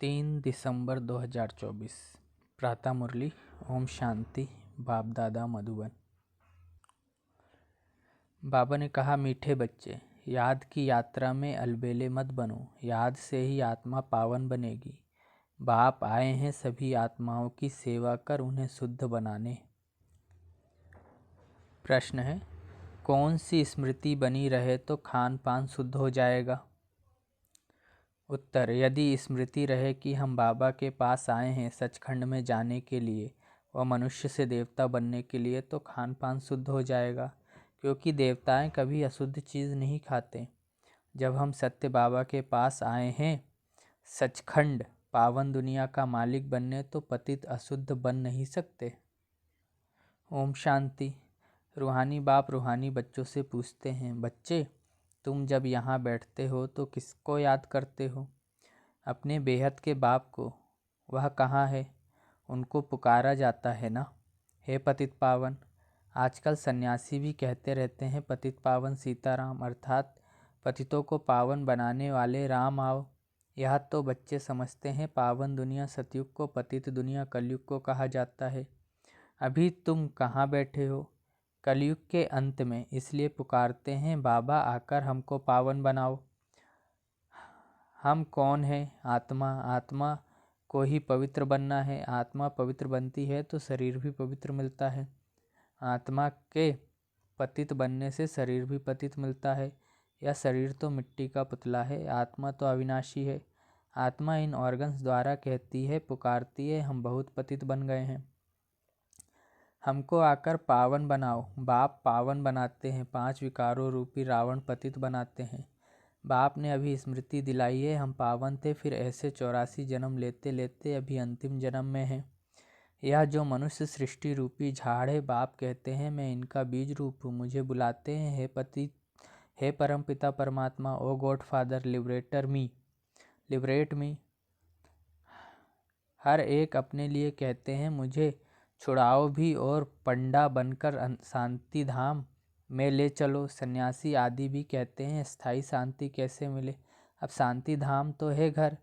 3 दिसंबर 2024 प्रातः मुरली। ओम शांति। बाप दादा मधुबन। बाबा ने कहा, मीठे बच्चे, याद की यात्रा में अलबेले मत बनो। याद से ही आत्मा पावन बनेगी। बाप आए हैं सभी आत्माओं की सेवा कर उन्हें शुद्ध बनाने। प्रश्न है, कौन सी स्मृति बनी रहे तो खान पान शुद्ध हो जाएगा? उत्तर, यदि स्मृति रहे कि हम बाबा के पास आए हैं सचखंड में जाने के लिए व मनुष्य से देवता बनने के लिए, तो खान पान शुद्ध हो जाएगा, क्योंकि देवताएं कभी अशुद्ध चीज़ नहीं खाते। जब हम सत्य बाबा के पास आए हैं सचखंड पावन दुनिया का मालिक बनने, तो पतित अशुद्ध बन नहीं सकते। ओम शांति। रूहानी बाप रूहानी बच्चों से पूछते हैं, बच्चे, तुम जब यहाँ बैठते हो तो किसको याद करते हो? अपने बेहद के बाप को। वह कहाँ है? उनको पुकारा जाता है ना। हे पतित पावन। आजकल सन्यासी भी कहते रहते हैं, पतित पावन सीताराम, अर्थात पतितों को पावन बनाने वाले राम आओ। यह तो बच्चे समझते हैं पावन दुनिया सतयुग को, पतित दुनिया कलयुग को कहा जाता है। अभी तुम कहाँ बैठे हो? कलयुग के अंत में, इसलिए पुकारते हैं, बाबा आकर हमको पावन बनाओ। हम कौन हैं? आत्मा। आत्मा को ही पवित्र बनना है। आत्मा पवित्र बनती है तो शरीर भी पवित्र मिलता है। आत्मा के पतित बनने से शरीर भी पतित मिलता है। यह शरीर तो मिट्टी का पुतला है, आत्मा तो अविनाशी है। आत्मा इन ऑर्गन्स द्वारा कहती है, पुकारती है, हम बहुत पतित बन गए हैं, हमको आकर पावन बनाओ। बाप पावन बनाते हैं, 5 विकारों रूपी रावण पतित बनाते हैं। बाप ने अभी स्मृति दिलाई है, हम पावन थे, फिर ऐसे 84 जन्म लेते लेते अभी अंतिम जन्म में हैं। यह जो मनुष्य सृष्टि रूपी झाड़ है, बाप कहते हैं, मैं इनका बीज रूप हूँ। मुझे बुलाते हैं, हे पति, हे परम पिता परमात्मा, ओ गॉड फादर, लिबरेट मी। हर एक अपने लिए कहते हैं, मुझे छुड़ाओ भी और पंडा बनकर शांति धाम में ले चलो। सन्यासी आदि भी कहते हैं, स्थायी शांति कैसे मिले? अब शांति धाम तो है घर,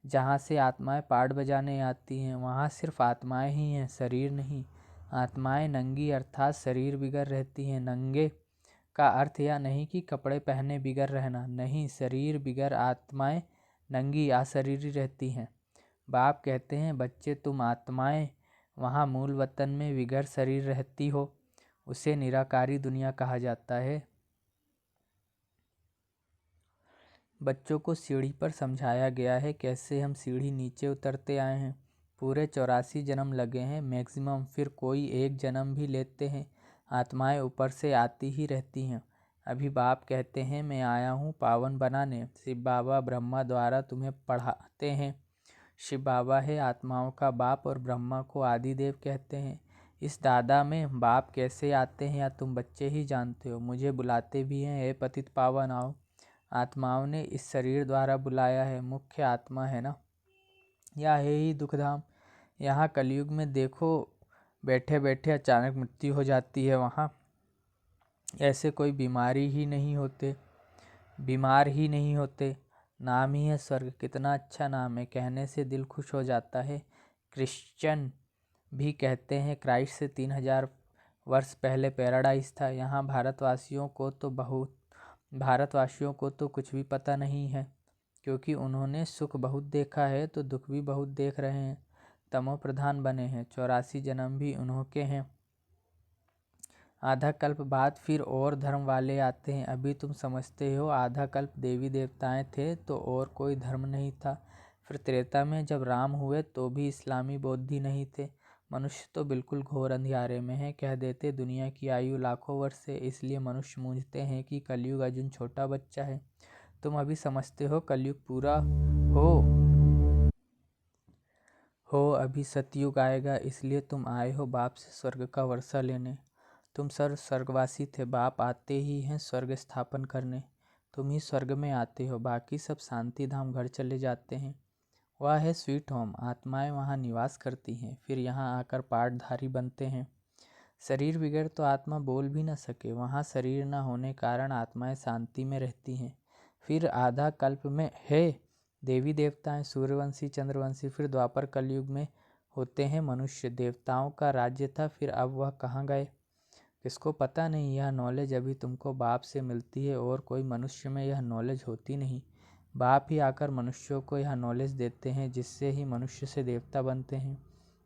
जहाँ से आत्माएं पाठ बजाने आती हैं। वहाँ सिर्फ आत्माएं ही हैं, शरीर नहीं। आत्माएं नंगी अर्थात शरीर बिगर रहती हैं। नंगे का अर्थ यह नहीं कि कपड़े पहने बिगर रहना, नहीं, शरीर बिगर आत्माएं नंगी अशरीरी रहती हैं। बाप कहते हैं, बच्चे, तुम आत्माएं वहाँ मूल वतन में बिगर शरीर रहती हो, उसे निराकारी दुनिया कहा जाता है। बच्चों को सीढ़ी पर समझाया गया है, कैसे हम सीढ़ी नीचे उतरते आए हैं। पूरे 84 जन्म लगे हैं मैक्सिमम, फिर कोई एक जन्म भी लेते हैं। आत्माएं ऊपर से आती ही रहती हैं। अभी बाप कहते हैं, मैं आया हूँ पावन बनाने। शिव बाबा ब्रह्मा द्वारा तुम्हें पढ़ाते हैं। शिव बाबा है आत्माओं का बाप और ब्रह्मा को आदिदेव कहते हैं। इस दादा में बाप कैसे आते हैं या तुम बच्चे ही जानते हो। मुझे बुलाते भी हैं, हे पतित पावन आओ। आत्माओं ने इस शरीर द्वारा बुलाया है, मुख्य आत्मा है ना। यह है ही दुखधाम। यहाँ कलयुग में देखो, बैठे बैठे अचानक मृत्यु हो जाती है। वहाँ ऐसे कोई बीमार ही नहीं होते। नाम ही है स्वर्ग, कितना अच्छा नाम है, कहने से दिल खुश हो जाता है। क्रिश्चियन भी कहते हैं क्राइस्ट से 3000 वर्ष पहले पैराडाइज था। यहाँ भारतवासियों को तो कुछ भी पता नहीं है, क्योंकि उन्होंने सुख बहुत देखा है तो दुख भी बहुत देख रहे हैं। तमो प्रधान बने हैं, 84 जन्म भी उन्हों के हैं। आधा कल्प बाद फिर और धर्म वाले आते हैं। अभी तुम समझते हो आधा कल्प देवी देवताएं थे तो और कोई धर्म नहीं था। फिर त्रेता में जब राम हुए तो भी इस्लामी बौद्धि नहीं थे। मनुष्य तो बिल्कुल घोर अंधियारे में है। कह देते दुनिया की आयु लाखों वर्ष है, इसलिए मनुष्य मूंझते हैं कि कलयुग अर्जुन छोटा बच्चा है। तुम अभी समझते हो कलयुग पूरा हो अभी सतयुग आएगा, इसलिए तुम आए हो बाप से स्वर्ग का वर्षा लेने। तुम स्वर्गवासी थे, बाप आते ही हैं स्वर्ग स्थापन करने। तुम ही स्वर्ग में आते हो, बाकी सब शांति धाम घर चले जाते हैं। वह है स्वीट होम, आत्माएं वहाँ निवास करती हैं, फिर यहाँ आकर पाठधारी बनते हैं। शरीर बिगड़ तो आत्मा बोल भी न सके। वहाँ शरीर न होने कारण आत्माएं शांति में रहती हैं। फिर आधा कल्प में है देवी देवताएं सूर्यवंशी, चंद्रवंशी, फिर द्वापर कलयुग में होते हैं मनुष्य। देवताओं का राज्य था, फिर अब वह कहाँ गए? किसको पता नहीं। यह नॉलेज अभी तुमको बाप से मिलती है और कोई मनुष्य में यह नॉलेज होती नहीं। बाप ही आकर मनुष्यों को यह नॉलेज देते हैं, जिससे ही मनुष्य से देवता बनते हैं।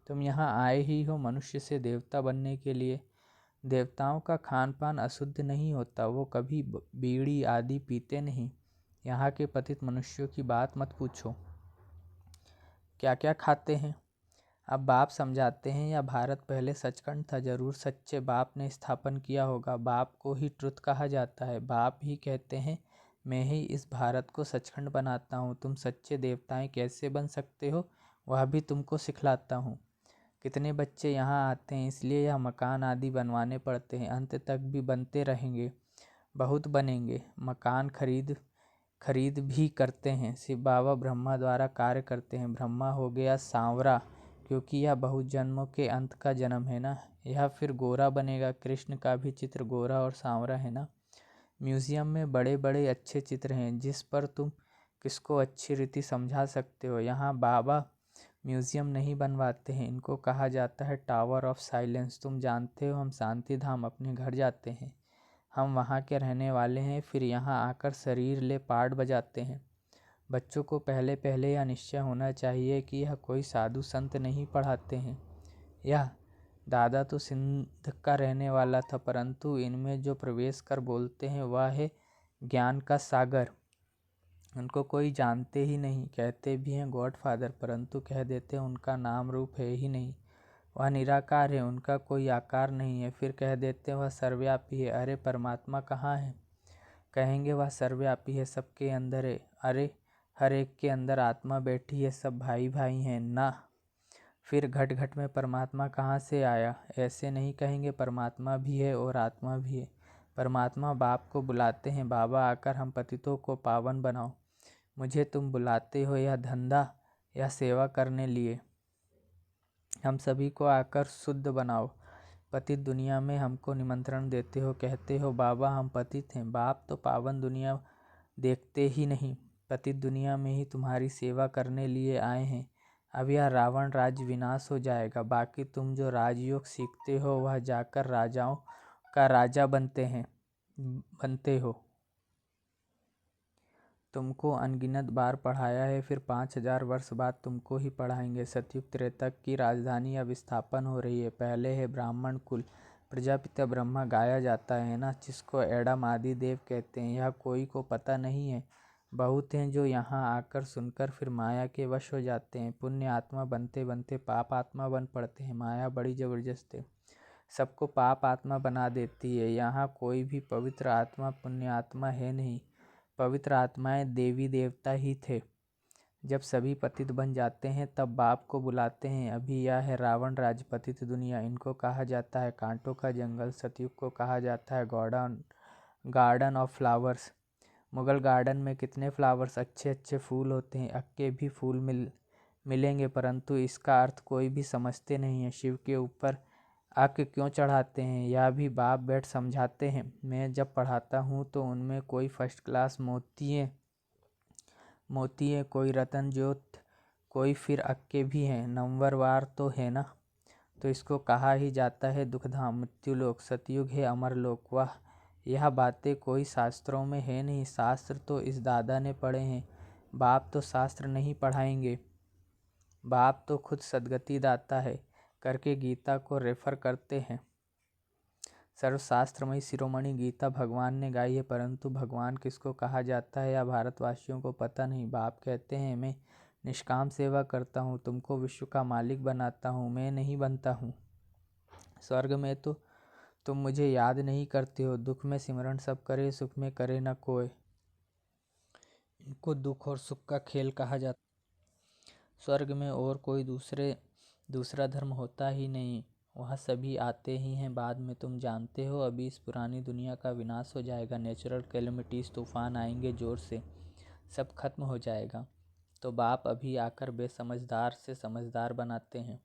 तुम यहाँ आए ही हो मनुष्य से देवता बनने के लिए। देवताओं का खान पान अशुद्ध नहीं होता, वो कभी बीड़ी आदि पीते नहीं। यहाँ के पतित मनुष्यों की बात मत पूछो, क्या क्या खाते हैं। अब बाप समझाते हैं, यह भारत पहले सचखंड था, जरूर सच्चे बाप ने स्थापन किया होगा। बाप को ही ट्रुथ कहा जाता है। बाप ही कहते हैं, मैं ही इस भारत को सचखंड बनाता हूँ। तुम सच्चे देवताएं कैसे बन सकते हो, वह भी तुमको सिखलाता हूँ। कितने बच्चे यहाँ आते हैं, इसलिए यह मकान आदि बनवाने पड़ते हैं। अंत तक भी बनते रहेंगे, बहुत बनेंगे। मकान खरीद भी करते हैं। शिव बाबा ब्रह्मा द्वारा कार्य करते हैं। ब्रह्मा हो गया सांवरा, क्योंकि यह बहुत जन्मों के अंत का जन्म है ना। यह फिर गोरा बनेगा। कृष्ण का भी चित्र गोरा और सांवरा है ना। म्यूजियम में बड़े बड़े अच्छे चित्र हैं, जिस पर तुम किसको अच्छी रीति समझा सकते हो। यहाँ बाबा म्यूजियम नहीं बनवाते हैं, इनको कहा जाता है टावर ऑफ साइलेंस। तुम जानते हो, हम शांति धाम अपने घर जाते हैं, हम वहाँ के रहने वाले हैं, फिर यहाँ आकर शरीर ले पाठ बजाते हैं। बच्चों को पहले पहले यह निश्चय होना चाहिए कि यह कोई साधु संत नहीं पढ़ाते हैं। यह दादा तो सिंध का रहने वाला था, परंतु इनमें जो प्रवेश कर बोलते हैं वह है ज्ञान का सागर। उनको कोई जानते ही नहीं। कहते भी हैं गॉड फादर, परंतु कह देते हैं उनका नाम रूप है ही नहीं। वह निराकार है, उनका कोई आकार नहीं है। फिर कह देते हैं वह सर्वव्यापी है। अरे परमात्मा कहाँ है? कहेंगे वह सर्वव्यापी है, सबके अंदर है। अरे हर एक के अंदर आत्मा बैठी है, सब भाई भाई हैं ना। फिर घट घट में परमात्मा कहाँ से आया? ऐसे नहीं कहेंगे, परमात्मा भी है और आत्मा भी है। परमात्मा बाप को बुलाते हैं, बाबा आकर हम पतितों को पावन बनाओ। मुझे तुम बुलाते हो यह धंधा या सेवा करने लिए। हम सभी को आकर शुद्ध बनाओ। पतित दुनिया में हमको निमंत्रण देते हो, कहते हो बाबा हम पतित हैं। बाप तो पावन दुनिया देखते ही नहीं, पतित दुनिया में ही तुम्हारी सेवा करने लिए आए हैं। अब यह रावण राज्य विनाश हो जाएगा। बाकी तुम जो राजयोग सीखते हो वह जाकर राजाओं का राजा बनते हो। तुमको अनगिनत बार पढ़ाया है, फिर 5000 वर्ष बाद तुमको ही पढ़ाएंगे। सतयुग त्रेता की राजधानी अब स्थापन हो रही है। पहले है ब्राह्मण कुल, प्रजापिता ब्रह्मा गाया जाता है ना, जिसको एडम आदि देव कहते हैं। यह कोई को पता नहीं है। बहुत हैं जो यहाँ आकर सुनकर फिर माया के वश हो जाते हैं। पुण्य आत्मा बनते बनते पाप आत्मा बन पड़ते हैं। माया बड़ी जबरदस्त है, सबको पाप आत्मा बना देती है। यहाँ कोई भी पवित्र आत्मा पुण्य आत्मा है नहीं। पवित्र आत्माएं देवी देवता ही थे। जब सभी पतित बन जाते हैं तब बाप को बुलाते हैं। अभी यह है रावण राज्य, पतित दुनिया। इनको कहा जाता है कांटों का जंगल। सतयुग को कहा जाता है garden of flowers. Mughal garden में कितने फ्लावर्स, अच्छे अच्छे फूल होते हैं। अक्के भी फूल मिलेंगे, परंतु इसका अर्थ कोई भी समझते नहीं है। शिव के ऊपर आग क्यों चढ़ाते हैं, यह भी बाप बैठ समझाते हैं। मैं जब पढ़ाता हूँ तो उनमें कोई फर्स्ट क्लास मोती है, कोई रतन ज्योत, कोई फिर अक्के भी हैं। नंबरवार तो है ना। तो इसको कहा ही जाता है दुखधाम, मृत्युलोक। सतयुग है अमरलोक। वाह, यह बातें कोई शास्त्रों में है नहीं। शास्त्र तो इस दादा ने पढ़े हैं, बाप तो शास्त्र नहीं पढ़ाएंगे। बाप तो खुद सदगति दाता है करके गीता को रेफर करते हैं। सर्वशास्त्रमयी शिरोमणि गीता भगवान ने गाई है, परंतु भगवान किसको कहा जाता है या भारतवासियों को पता नहीं। बाप कहते हैं मैं निष्काम सेवा करता हूँ, तुमको विश्व का मालिक बनाता हूँ, मैं नहीं बनता हूँ। स्वर्ग में तो तुम मुझे याद नहीं करते हो। दुख में सिमरण सब करे, सुख में करे न कोय। इनको दुख और सुख का खेल कहा जाता। स्वर्ग में और कोई दूसरा धर्म होता ही नहीं, वहाँ सभी आते ही हैं बाद में। तुम जानते हो अभी इस पुरानी दुनिया का विनाश हो जाएगा। नेचुरल कैलेमिटीज़, तूफान आएंगे जोर से, सब खत्म हो जाएगा। तो बाप अभी आकर बेसमझदार से समझदार बनाते हैं।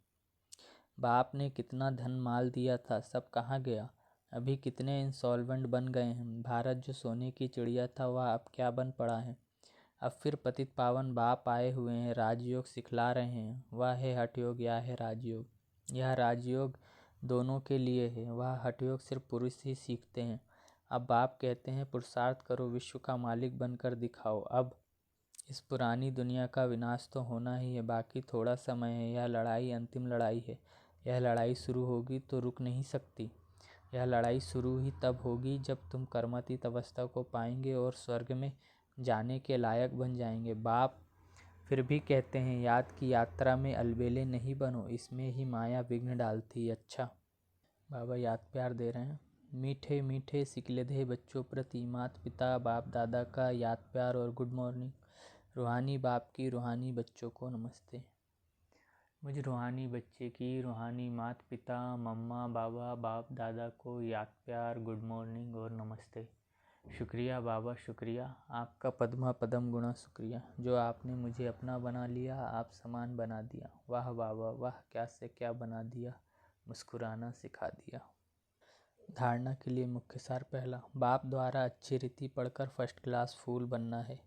बाप ने कितना धन माल दिया था, सब कहाँ गया? अभी कितने इंसॉल्वेंट बन गए हैं। भारत जो सोने की चिड़िया था वह अब क्या बन पड़ा है। अब फिर पतित पावन बाप आए हुए हैं, राजयोग सिखला रहे हैं। वह है हठयोग, यह है राजयोग। यह राजयोग दोनों के लिए है, वह हठयोग सिर्फ पुरुष ही सीखते हैं। अब बाप कहते हैं पुरुषार्थ करो, विश्व का मालिक बनकर दिखाओ। अब इस पुरानी दुनिया का विनाश तो होना ही है, बाकी थोड़ा समय है। यह लड़ाई अंतिम लड़ाई है। यह लड़ाई शुरू होगी तो रुक नहीं सकती। यह लड़ाई शुरू ही तब होगी जब तुम कर्मातीत अवस्था को पाएंगे और स्वर्ग में जाने के लायक बन जाएंगे। बाप फिर भी कहते हैं याद की यात्रा में अलबेले नहीं बनो, इसमें ही माया विघ्न डालती। अच्छा बाबा याद प्यार दे रहे हैं। मीठे मीठे सिकलधे बच्चों प्रति माता पिता बाप दादा का याद प्यार और गुड मॉर्निंग। रूहानी बाप की रूहानी बच्चों को नमस्ते। मुझ रूहानी बच्चे की रूहानी माता पिता मम्मा बाबा बाप दादा को याद प्यार गुड मॉर्निंग और नमस्ते। शुक्रिया बाबा, शुक्रिया आपका पद्मा पदम गुणा शुक्रिया, जो आपने मुझे अपना बना लिया, आप समान बना दिया। वाह बाबा वाह, क्या से क्या बना दिया, मुस्कुराना सिखा दिया। धारणा के लिए मुख्य सार। पहला, बाप द्वारा अच्छी रीति पढ़कर फर्स्ट क्लास फूल बनना है।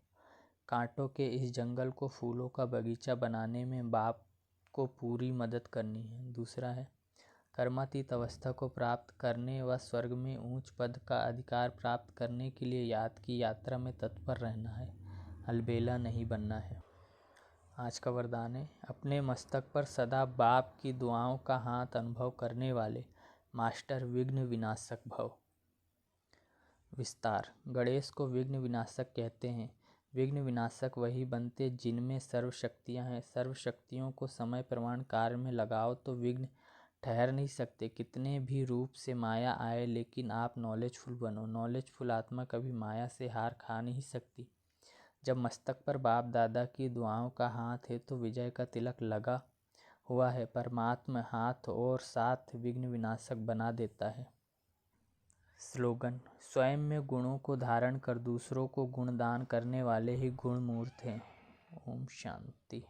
कांटों के इस जंगल को फूलों का बगीचा बनाने में बाप को पूरी मदद करनी है। दूसरा है, कर्मातीत अवस्था को प्राप्त करने व स्वर्ग में उच्च पद का अधिकार प्राप्त करने के लिए याद की यात्रा में तत्पर रहना है, अलबेला नहीं बनना है। आज का वरदान है, अपने मस्तक पर सदा बाप की दुआओं का हाथ अनुभव करने वाले मास्टर विघ्न विनाशक भव। विस्तार। गणेश को विघ्न विनाशक कहते हैं। विघ्न विनाशक वही बनते जिनमें सर्व शक्तियाँ हैं। सर्व शक्तियों को समय प्रमाण कार्य में लगाओ तो विघ्न ठहर नहीं सकते। कितने भी रूप से माया आए, लेकिन आप नॉलेजफुल बनो। नॉलेजफुल आत्मा कभी माया से हार खा नहीं सकती। जब मस्तक पर बाप दादा की दुआओं का हाथ है तो विजय का तिलक लगा हुआ है। परमात्मा हाथ और साथ विघ्न विनाशक बना देता है। स्लोगन। स्वयं में गुणों को धारण कर दूसरों को गुणदान करने वाले ही गुण मूर्त हैं। ओम शांति।